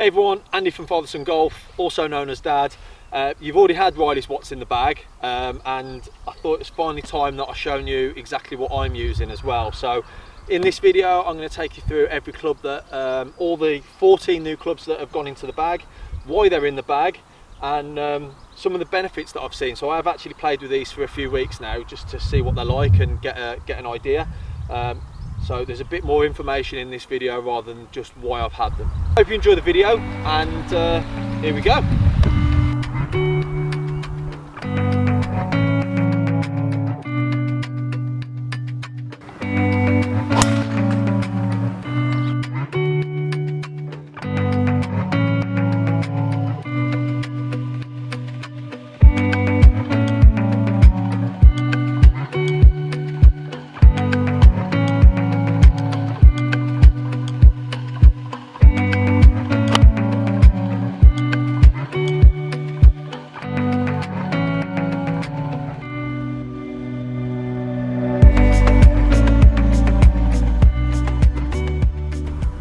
Hey everyone, Andy from Father Son Golf, also known as Dad. You've already had Riley's what's in the bag, and I thought it was finally time that I've shown you exactly what I'm using as well. So in this video I'm going to take you through every club that, all the 14 new clubs that have gone into the bag, why they're in the bag, and some of the benefits that I've seen. So I've actually played with these for a few weeks now just to see what they're like and get an idea. So there's a bit more information in this video rather than just why I've had them. Hope you enjoy the video, and here we go.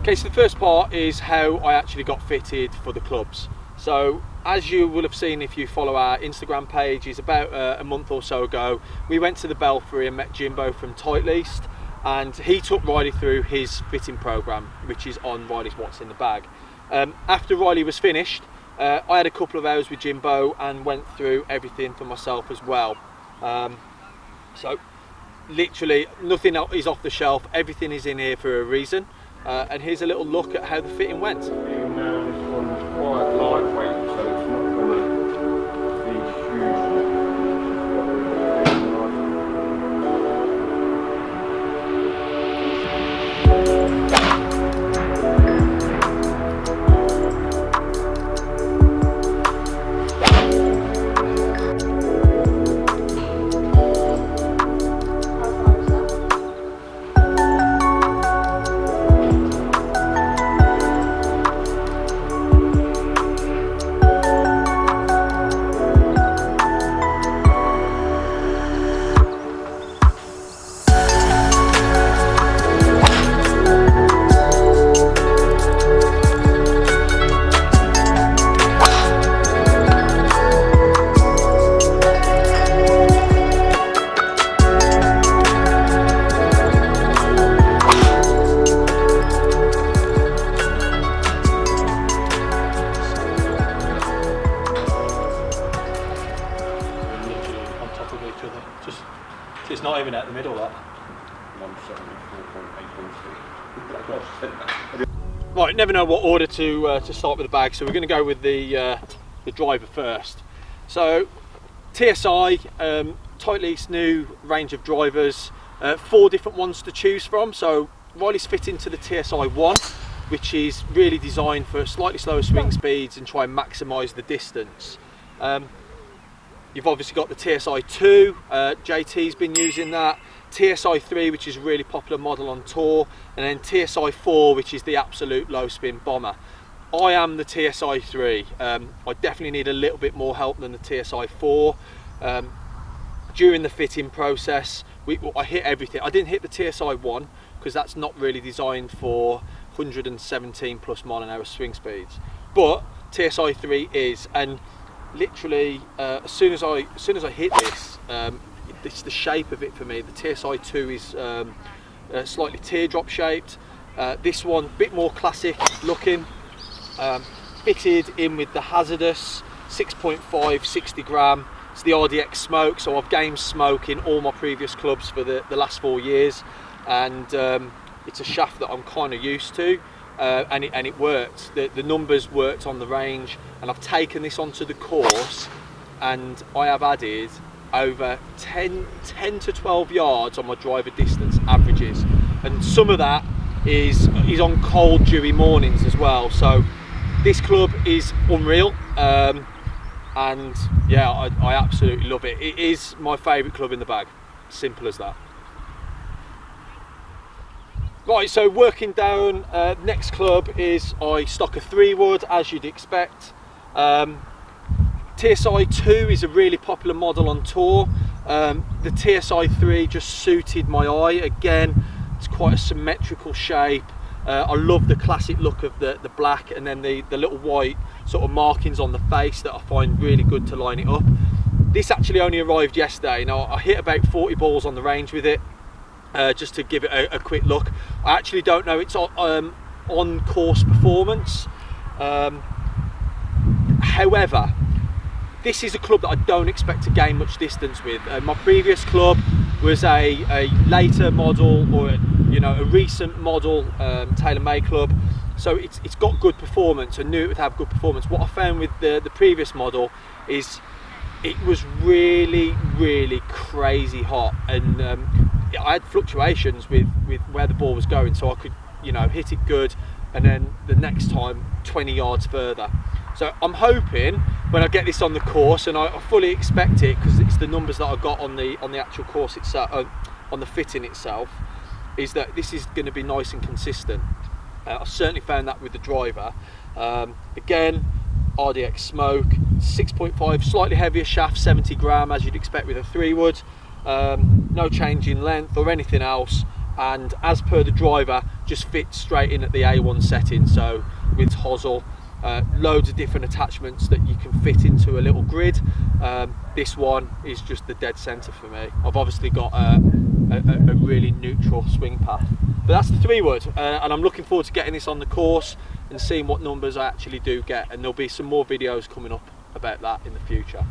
Okay, so the first part is how I actually got fitted for the clubs. So as you will have seen if you follow our Instagram page, is about a month or so ago, we went to the Belfry and met Jimbo from Tightleast, and he took Riley through his fitting program, which is on Riley's What's in the Bag. After Riley was finished, I had a couple of hours with Jimbo and went through everything for myself as well. So literally nothing is off the shelf, everything is in here for a reason. And here's a little look at how the fitting went. This one's quite lightweight, so it's not going to be huge. It's not even at the middle, that. Right, never know what order to start with the bag, so we're going to go with the driver first. So TSI, Tightleast new range of drivers, 4 different ones to choose from. So Riley's fit into the TSI 1, which is really designed for slightly slower swing speeds and try and maximise the distance. You've obviously got the TSI 2, JT's been using that, TSI 3, which is a really popular model on tour, and then TSI 4, which is the absolute low spin bomber. I am the TSI 3. I definitely need a little bit more help than the TSI 4. During the fitting process, I hit everything. I didn't hit the TSI 1 because that's not really designed for 117 plus mile an hour swing speeds, but TSI 3 is, and literally as soon as I hit this, it's the shape of it for me. The TSI 2 is slightly teardrop shaped. This one a bit more classic looking, fitted in with the hazardous 6.5 60 gram. It's the RDX smoke, so I've gained smoke in all my previous clubs for the last 4 years, and it's a shaft that I'm kind of used to. And it worked. The numbers worked on the range, and I've taken this onto the course, and I have added over 10 to 12 yards on my driver distance averages, and some of that is on cold dewy mornings as well. So this club is unreal, and yeah, I absolutely love it. It is my favourite club in the bag, simple as that. Right, so working down, next club is I stock a 3-wood, as you'd expect. TSI 2 is a really popular model on tour. The TSI 3 just suited my eye. Again, it's quite a symmetrical shape, I love the classic look of the black and then the little white sort of markings on the face that I find really good to line it up. This actually only arrived yesterday. Now I hit about 40 balls on the range with it, just to give it a quick look. I actually don't know its on course performance. However, this is a club that I don't expect to gain much distance with. My previous club was a later model, or a recent model tailor-made club, so it's got good performance. I knew it would have good performance. What I found with the previous model is it was really crazy hot, and I had fluctuations with where the ball was going, so I could hit it good, and then the next time 20 yards further. So I'm hoping when I get this on the course, and I fully expect it because it's the numbers that I got on the actual course itself, on the fitting itself, is that this is going to be nice and consistent. I certainly found that with the driver. Again, RDX smoke, 6.5, slightly heavier shaft, 70 gram as you'd expect with a 3-wood. No change in length or anything else, and as per the driver, just fits straight in at the A1 setting. So with hosel, loads of different attachments that you can fit into a little grid. This one is just the dead center for me. I've obviously got a really neutral swing path, but that's the 3-wood, and I'm looking forward to getting this on the course and seeing what numbers I actually do get, and there'll be some more videos coming up about that in the future.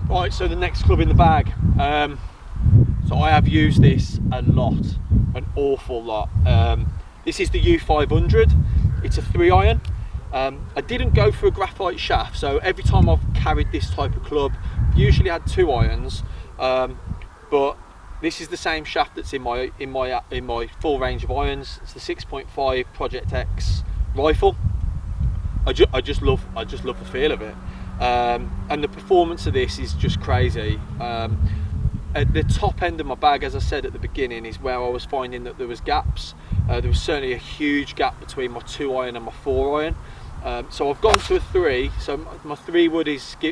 Right, so the next club in the bag. So I have used this a lot, an awful lot. This is the U500. It's a 3-iron. I didn't go for a graphite shaft, so every time I've carried this type of club, I've usually had 2 irons, but this is the same shaft that's in my full range of irons. It's the 6.5 Project X rifle. I just love the feel of it, and the performance of this is just crazy. At the top end of my bag, as I said at the beginning, is where I was finding that there was gaps. There was certainly a huge gap between my 2-iron and my 4-iron. So I've gone to a 3. So my 3-wood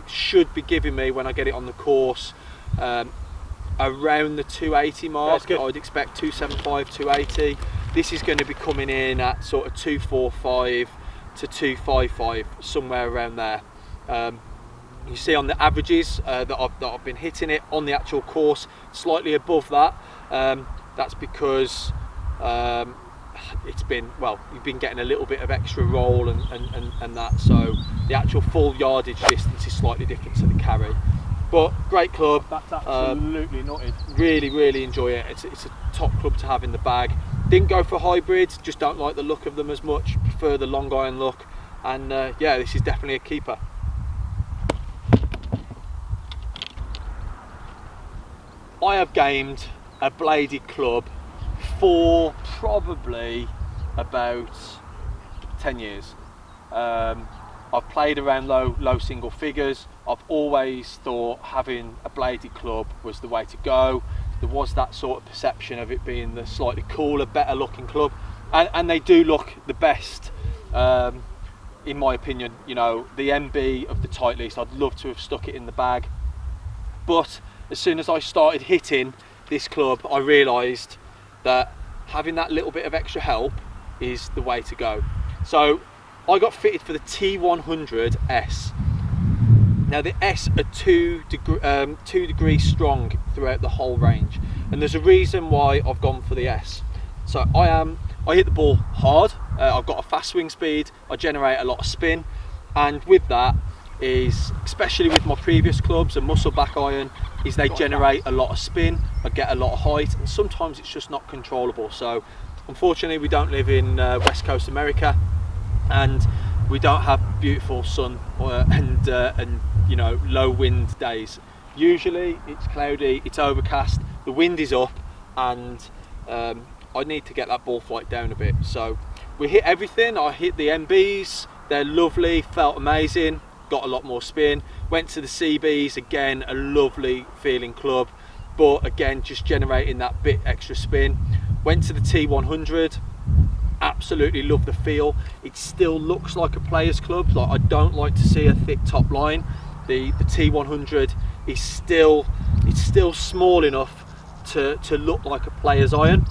should be giving me, when I get it on the course, around the 280 mark. I would expect 275, 280. This is going to be coming in at sort of 245 to 255, somewhere around there. You see on the averages that I've been hitting it on the actual course slightly above that. That's because you've been getting a little bit of extra roll and that, so the actual full yardage distance is slightly different to the carry. But great club. That's absolutely knotted. Really enjoy it. It's a top club to have in the bag. Didn't go for hybrids, just don't like the look of them as much, prefer the long iron look, and yeah, this is definitely a keeper. I have gamed a bladed club for probably about 10 years. I've played around low single figures. I've always thought having a bladed club was the way to go. There was that sort of perception of it being the slightly cooler, better looking club, and they do look the best, in my opinion. The MB of the tight least, I'd love to have stuck it in the bag, but as soon as I started hitting this club, I realised that having that little bit of extra help is the way to go. So I got fitted for the T100S. Now the S are 2 degrees strong throughout the whole range, and there's a reason why I've gone for the S. So I hit the ball hard. I've got a fast swing speed. I generate a lot of spin, and with that is, especially with my previous clubs, a muscle back iron, is they generate a lot of spin. I get a lot of height, and sometimes it's just not controllable. So unfortunately we don't live in West Coast America, and we don't have beautiful sun and low wind days. Usually it's cloudy, it's overcast, the wind is up, and I need to get that ball flight down a bit. So we hit everything. I hit the MBs, they're lovely, felt amazing, got a lot more spin. Went to the CBs, again a lovely feeling club, but again just generating that bit extra spin. Went to the T100, absolutely love the feel. It still looks like a player's club. Like, I don't like to see a thick top line. The T100 is still small enough to look like a player's iron.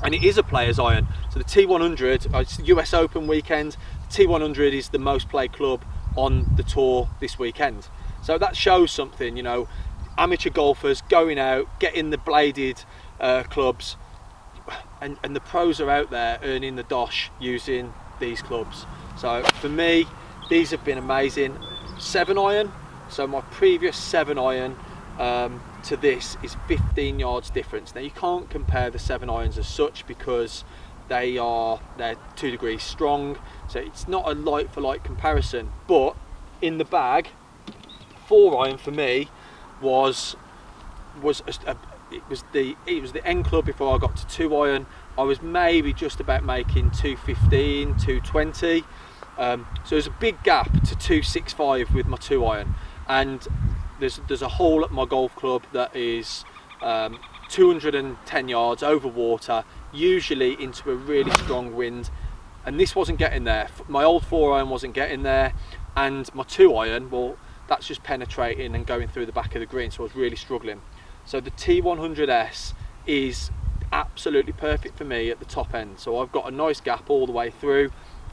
and it is a player's iron. So the T100, it's the US Open weekend. The T100 is the most played club on the tour this weekend. So that shows something, you know, amateur golfers going out, getting the bladed clubs, and the pros are out there earning the dosh using these clubs. So for me, these have been amazing. 7-iron, so my previous 7-iron to this is 15 yards difference. Now you can't compare the 7-irons as such because they're 2 degrees strong, so it's not a like for like comparison. But in the bag, 4-iron for me was the end club before I got to 2-iron. I was maybe just about making 215, 220. So there's a big gap to 265 with my 2-iron, and there's a hole at my golf club that is 210 yards over water, usually into a really strong wind, and this wasn't getting there. My old 4-iron wasn't getting there, and my 2-iron, well, that's just penetrating and going through the back of the green, so I was really struggling. So the T100S is absolutely perfect for me at the top end. So I've got a nice gap all the way through.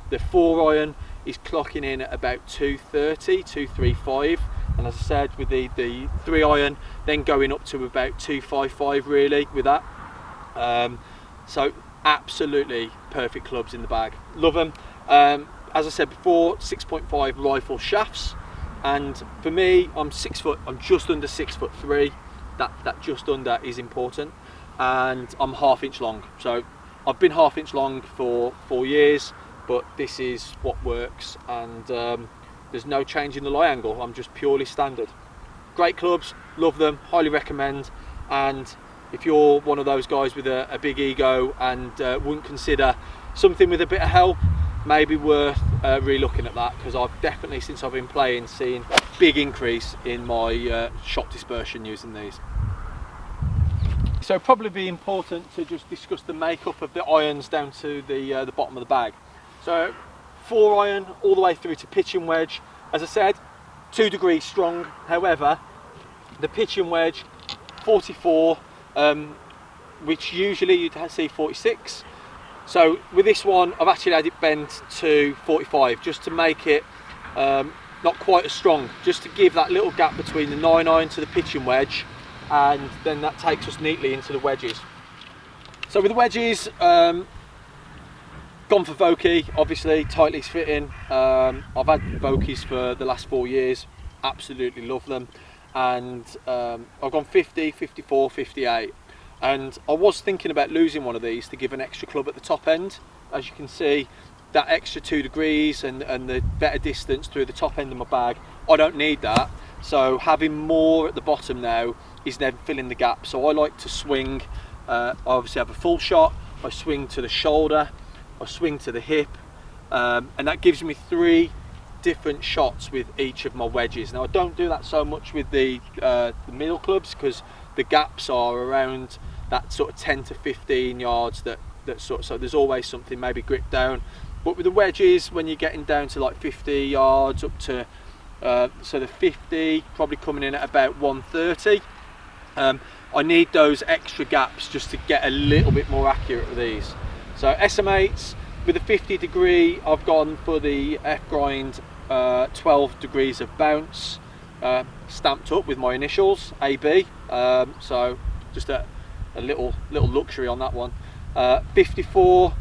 The 4-iron is clocking in at about 230, 235, and as I said, with the 3-iron then going up to about 255 really with that. So absolutely perfect clubs in the bag, love them. As I said before, 6.5 rifle shafts, and for me, I'm 6 foot, I'm just under 6'3". That just under is important, and I'm ½ inch long. So I've been ½ inch long for 4 years, but this is what works, and there's no change in the lie angle. I'm just purely standard. Great clubs, love them, highly recommend. And if you're one of those guys with a big ego and wouldn't consider something with a bit of help, maybe worth re-looking at that, because I've definitely, since I've been playing, seen a big increase in my shot dispersion using these. So probably be important to just discuss the makeup of the irons down to the bottom of the bag. So 4-iron all the way through to pitching wedge. As I said, 2 degrees strong. However, the pitching wedge 44, which usually you'd see 46. So with this one, I've actually had it bent to 45 just to make it not quite as strong, just to give that little gap between the 9-iron to the pitching wedge, and then that takes us neatly into the wedges. So with the wedges, gone for Vokey, obviously, tightly fitting. I've had Vokeys for the last 4 years, absolutely love them. And I've gone 50, 54, 58. And I was thinking about losing one of these to give an extra club at the top end. As you can see, that extra 2 degrees and the better distance through the top end of my bag, I don't need that. So having more at the bottom now is then filling the gap. So I like to swing, I obviously have a full shot, I swing to the shoulder, I swing to the hip, and that gives me 3 different shots with each of my wedges. Now I don't do that so much with the middle clubs, because the gaps are around that sort of 10 to 15 yards so there's always something maybe grip down. But with the wedges, when you're getting down to like 50 yards up to so the 50 probably coming in at about 130, I need those extra gaps just to get a little bit more accurate with these. So SM8s with a 50 degree, I've gone for the F-grind 12 degrees of bounce, stamped up with my initials AB, so just a little luxury on that one. 54,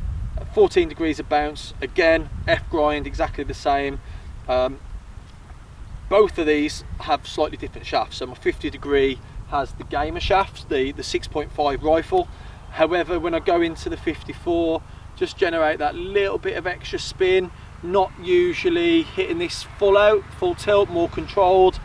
14 degrees of bounce, again F-grind, exactly the same. Both of these have slightly different shafts. So my 50 degree has the gamer shafts, the 6.5 rifle. However, when I go into the 54, just generate that little bit of extra spin, not usually hitting this full out, full tilt, more controlled.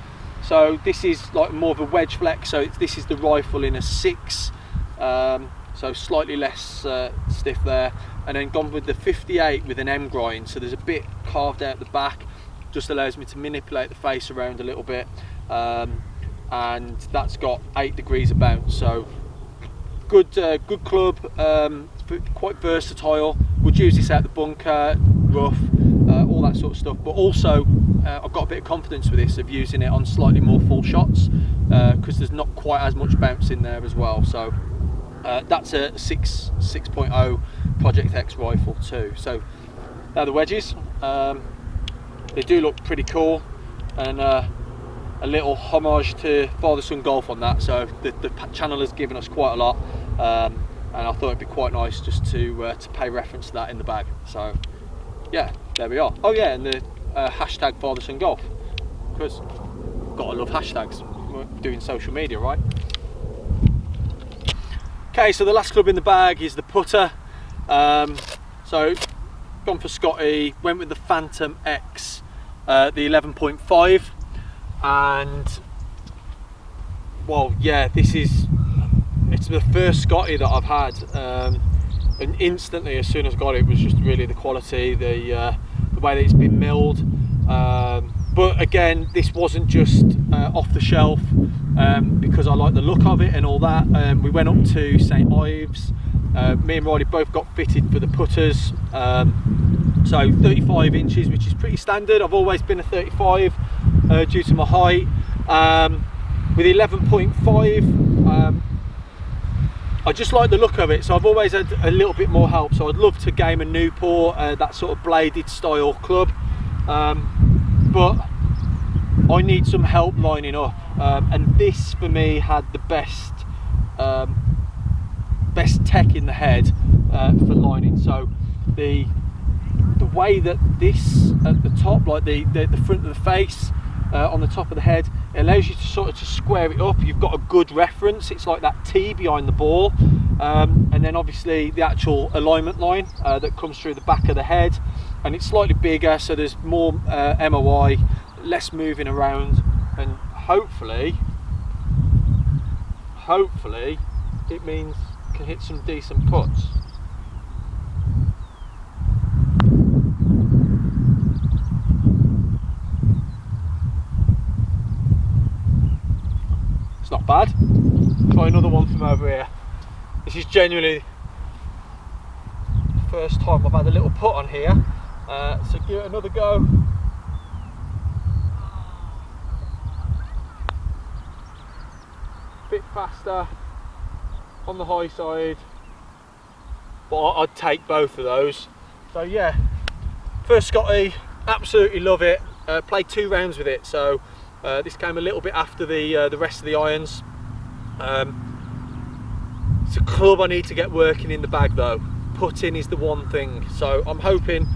So this is like more of a wedge flex, so this is the rifle in a 6, so slightly less stiff there. And then gone with the 58 with an M grind, so there's a bit carved out the back, just allows me to manipulate the face around a little bit, and that's got 8 degrees of bounce. So good club, quite versatile. Would use this out the bunker, rough, all that sort of stuff. But also, I've got a bit of confidence with this of using it on slightly more full shots, because there's not quite as much bounce in there as well. So That's a 6.0 Project X rifle too. So they're the wedges. They do look pretty cool, and a little homage to Father Son Golf on that. So the channel has given us quite a lot, and I thought it'd be quite nice just to pay reference to that in the bag. So yeah, there we are. Oh yeah, and the hashtag Father Son Golf, because gotta love hashtags. We're doing social media, right? Okay, so the last club in the bag is the putter. So gone for Scotty, went with the Phantom X, the 11.5, and well, yeah, it's the first Scotty that I've had, and instantly as soon as I got it, was just really the quality, the way that it's been milled. But again, this wasn't just off the shelf, because I like the look of it and all that. We went up to St Ives. Me and Riley both got fitted for the putters. So 35 inches, which is pretty standard. I've always been a 35 due to my height. With 11.5, I just like the look of it, so I've always had a little bit more help. So I'd love to game a Newport, that sort of bladed style club, but I need some help lining up, and this for me had the best tech in the head for lining. So the way that this at the top, like the front of the face, on the top of the head, it allows you to sort of to square it up. You've got a good reference. It's like that T behind the ball, and then obviously the actual alignment line that comes through the back of the head, and it's slightly bigger, so there's more MOI, less moving around, and hopefully it means I can hit some decent putts. It's not bad. Try another one from over here. This is genuinely the first time I've had a little putt on here, so give it another go. Bit faster on the high side, but I'd take both of those. So yeah, first Scotty, absolutely love it. Played 2 rounds with it, so this came a little bit after the rest of the irons. It's a club I need to get working in the bag though. Putting is the one thing, so I'm hoping,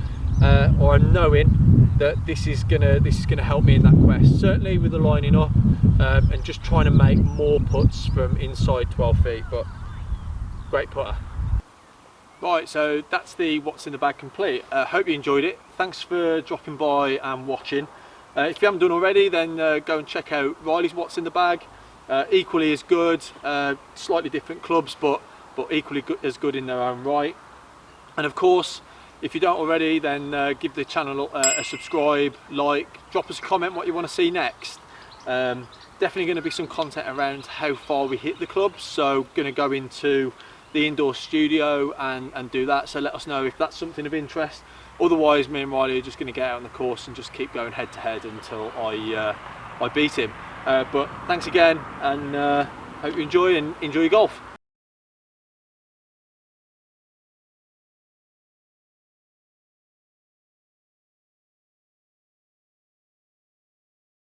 or I'm knowing that this is gonna help me in that quest. Certainly with the lining up, and just trying to make more putts from inside 12 feet. But great putter. Right, so that's the what's in the bag complete. Hope you enjoyed it. Thanks for dropping by and watching. If you haven't done already, then go and check out Riley's what's in the bag. Equally as good, slightly different clubs, but equally as good in their own right. And of course, if you don't already, then give the channel a subscribe, like, drop us a comment what you want to see next. Definitely going to be some content around how far we hit the clubs, so going to go into the indoor studio and do that, so let us know if that's something of interest. Otherwise, me and Riley are just going to get out on the course and just keep going head to head until I beat him. But thanks again, and hope you enjoy your golf.